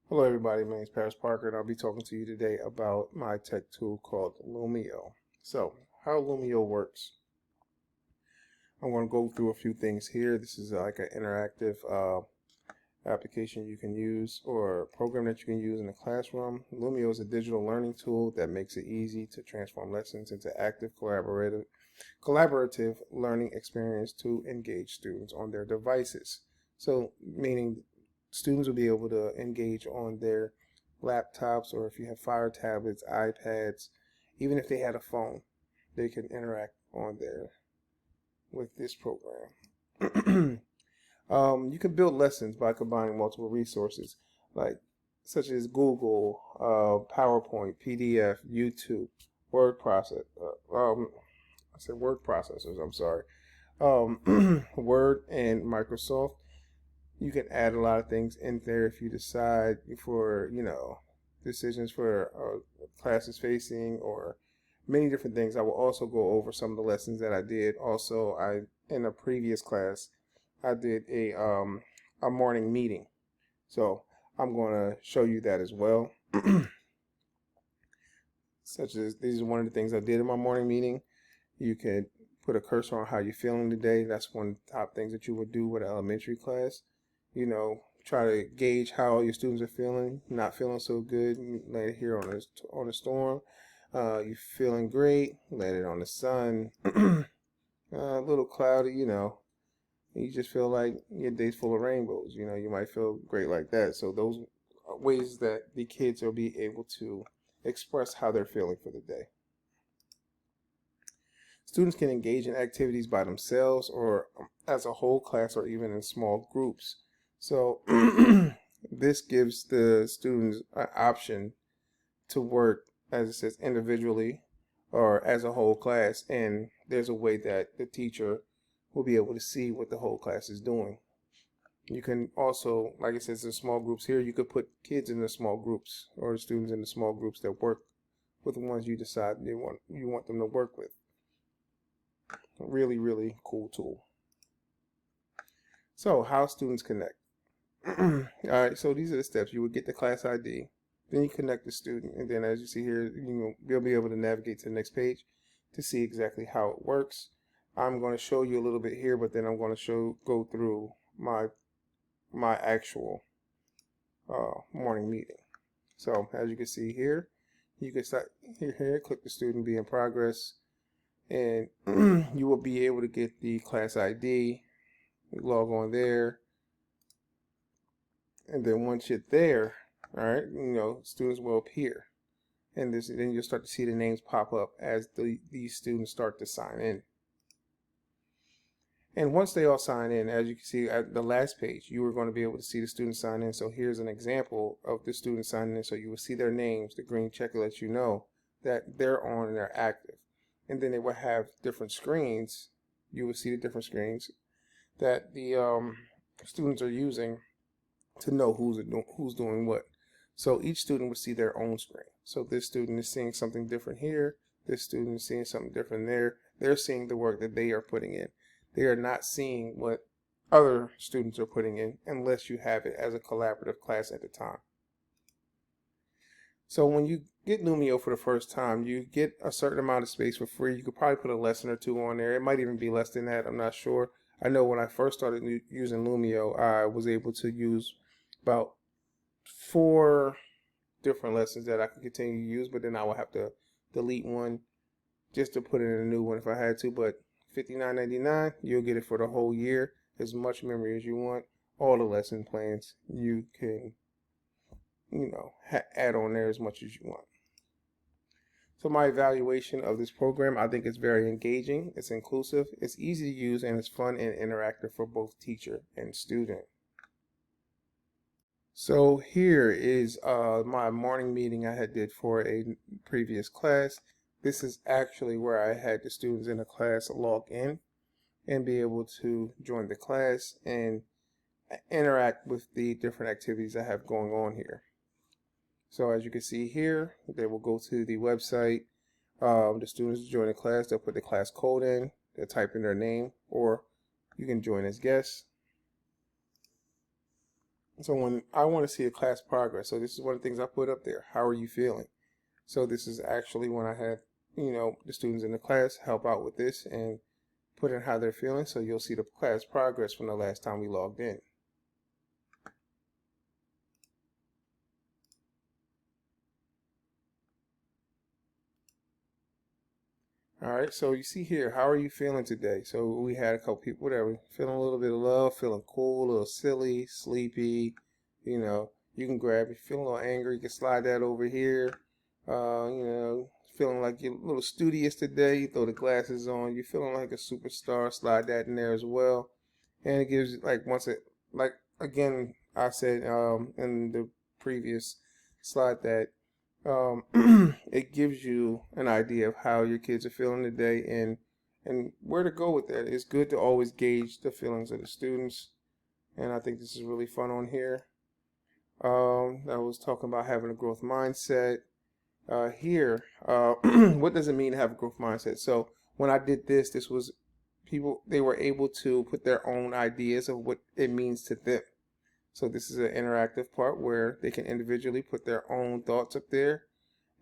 Hello everybody, my name is Paris Parker and I'll be talking to you today about my tech tool called Lumio. So, how Lumio works. I'm going to go through a few things here. This is like an interactive application you can use or program that you can use in the classroom. Lumio is a digital learning tool that makes it easy to transform lessons into active collaborative learning experience to engage students on their devices. So, meaning students will be able to engage on their laptops, or if you have Fire tablets, iPads, even if they had a phone, they can interact on there with this program. You can build lessons by combining multiple resources, like such as Google, PowerPoint, PDF, YouTube, word process. I said word processors. I'm sorry. Word and Microsoft. You can add a lot of things in there if you decide for decisions for classes facing or many different things. I will also go over some of the lessons that I did. Also, I in a previous class I did a morning meeting, so I'm going to show you that as well. Such as these are one of the things I did in my morning meeting. You can put a cursor on how you're feeling today. That's one of the top things that you would do with an elementary class. Try to gauge how your students are feeling. Not feeling so good, let it here on the storm. You feeling great, let it on the sun. A little cloudy, you just feel like your day's full of rainbows. You might feel great like that. So those are ways that the kids will be able to express how they're feeling for the day. Students can engage in activities by themselves or as a whole class or even in small groups. So this gives the students an option to work, as it says, individually or as a whole class. And there's a way that the teacher will be able to see what the whole class is doing. You can also, like it says in small groups here, you could put kids in the small groups or students in the small groups that work with the ones you decide you want them to work with. Really, really cool tool. So, how students connect. All right, so these are the steps. You would get the class ID, then you connect the student, and then as you see here, you'll be able to navigate to the next page to see exactly how it works. I'm going to show you a little bit here, but then I'm going to go through my actual morning meeting. So as you can see here, you can start here, click the student be in progress, and you will be able to get the class ID. Log on there, and then once you're there, all right, students will appear, and then you'll start to see the names pop up as these students start to sign in. And once they all sign in, as you can see at the last page, you are going to be able to see the students sign in. So here's an example of the students signing in. So you will see their names. The green checker lets you know that they're on and they're active. And then they will have different screens. You will see the different screens that the students are using to know who's doing what. So each student will see their own screen. So this student is seeing something different here. This student is seeing something different there. They're seeing the work that they are putting in. They are not seeing what other students are putting in unless you have it as a collaborative class at the time. So when you get Lumio for the first time, you get a certain amount of space for free. You could probably put a lesson or two on there. It might even be less than that. I'm not sure. I know when I first started using Lumio, I was able to use about 4 different lessons that I could continue to use, but then I would have to delete one just to put in a new one if I had to. But $59.99, you'll get it for the whole year. As much memory as you want. All the lesson plans you can, add on there as much as you want. So my evaluation of this program, I think it's very engaging, it's inclusive, it's easy to use, and it's fun and interactive for both teacher and student. So here is my morning meeting I had did for a previous class. This is actually where I had the students in the class log in and be able to join the class and interact with the different activities I have going on here. So as you can see here, they will go to the website. The students join the class, they'll put the class code in, they'll type in their name, or you can join as guests. So when I want to see a class progress, so this is one of the things I put up there. How are you feeling? So this is actually when I had, the students in the class help out with this and put in how they're feeling. So you'll see the class progress from the last time we logged in. All right, so you see here, how are you feeling today? So we had a couple people, whatever, feeling a little bit of love, feeling cool, a little silly, sleepy. You can grab it. Feeling a little angry, you can slide that over here. Feeling like you're a little studious today, you throw the glasses on. You're feeling like a superstar, slide that in there as well. And it gives, again, I said in the previous slide that it gives you an idea of how your kids are feeling today and where to go with that. It's good to always gauge the feelings of the students, and I think this is really fun on here. I was talking about having a growth mindset. What does it mean to have a growth mindset? So when I did this, this was people, they were able to put their own ideas of what it means to them. So this is an interactive part where they can individually put their own thoughts up there,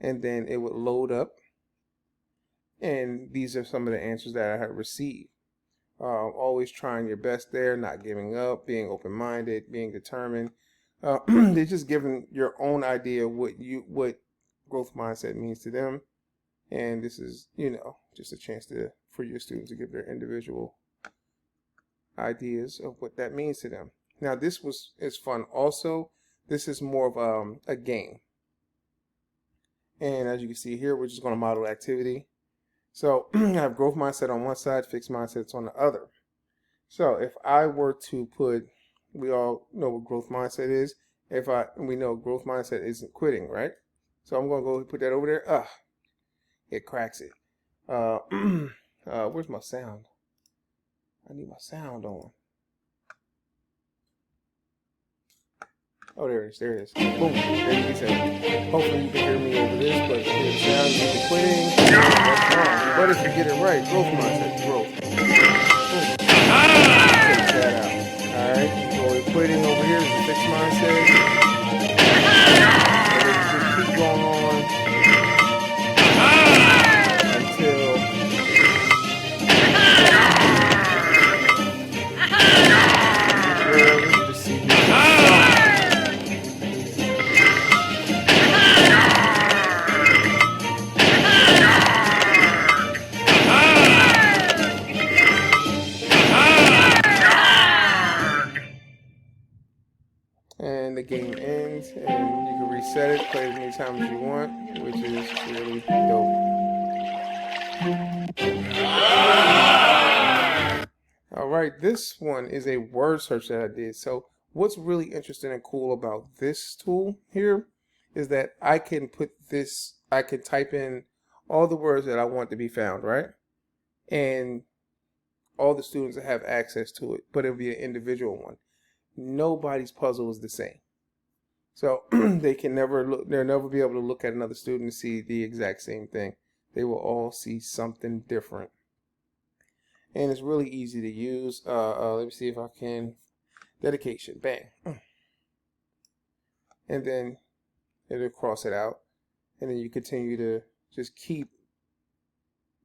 and then it would load up. And these are some of the answers that I had received. Always trying your best there, not giving up, being open-minded, being determined. They're just giving your own idea what growth mindset means to them. And this is, just a chance for your students to give their individual ideas of what that means to them. Now, this is fun. Also, this is more of a game. And as you can see here, we're just going to model activity. So I have growth mindset on one side, fixed mindsets on the other. So if I were to put, we all know what growth mindset is. We know growth mindset isn't quitting, right? So I'm going to go put that over there. It cracks it. Where's my sound? I need my sound on. Oh, there it is. There it is. Boom. There you go. Hopefully you can hear me over this, but if you hear the sound, you can quitting. That's wrong. But if you get it right, growth mindset, growth. Boom. Take that out. All right. So we're quitting over here is a fixed mindset. And then you just keep going on until you just see and the game ends, and you can reset it, play as many times as you want, which is really dope. All right, this one is a word search that I did. So what's really interesting and cool about this tool here is that I can type in all the words that I want to be found, right? And all the students have access to it, but it'll be an individual one. Nobody's puzzle is the same. So they'll never be able to look at another student and see the exact same thing. They will all see something different. And it's really easy to use. Let me see if I can. Dedication, bang. And then it'll cross it out. And then you continue to just keep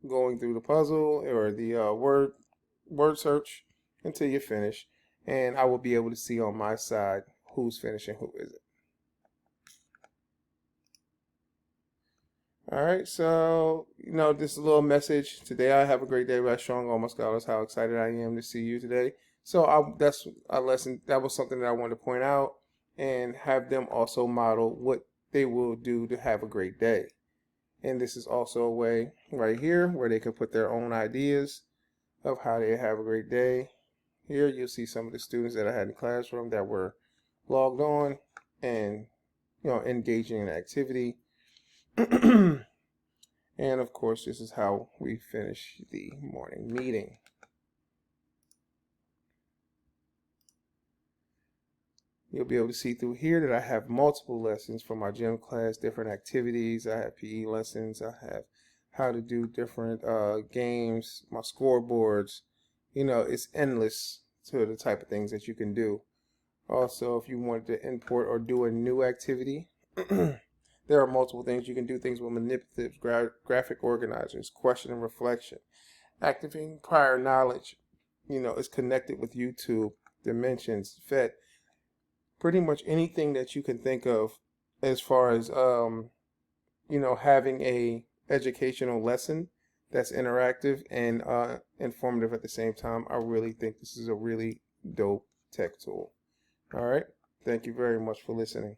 going through the puzzle or the word search until you finish. And I will be able to see on my side who's finishing, who isn't. All right, so, this little message. Today I have a great day by showing all my scholars how excited I am to see you today. So that's a lesson. That was something that I wanted to point out and have them also model what they will do to have a great day. And this is also a way right here where they can put their own ideas of how they have a great day. Here you'll see some of the students that I had in the classroom that were logged on and, engaging in activity. And of course, this is how we finish the morning meeting. You'll be able to see through here that I have multiple lessons for my gym class, different activities. I have PE lessons. I have how to do different games, my scoreboards. It's endless to the type of things that you can do. Also, if you wanted to import or do a new activity, there are multiple things. You can do things with manipulative graphic organizers, question and reflection, activating prior knowledge. It's connected with YouTube, Dimensions, FET, pretty much anything that you can think of as far as having a educational lesson that's interactive and informative at the same time. I really think this is a really dope tech tool. All right. Thank you very much for listening.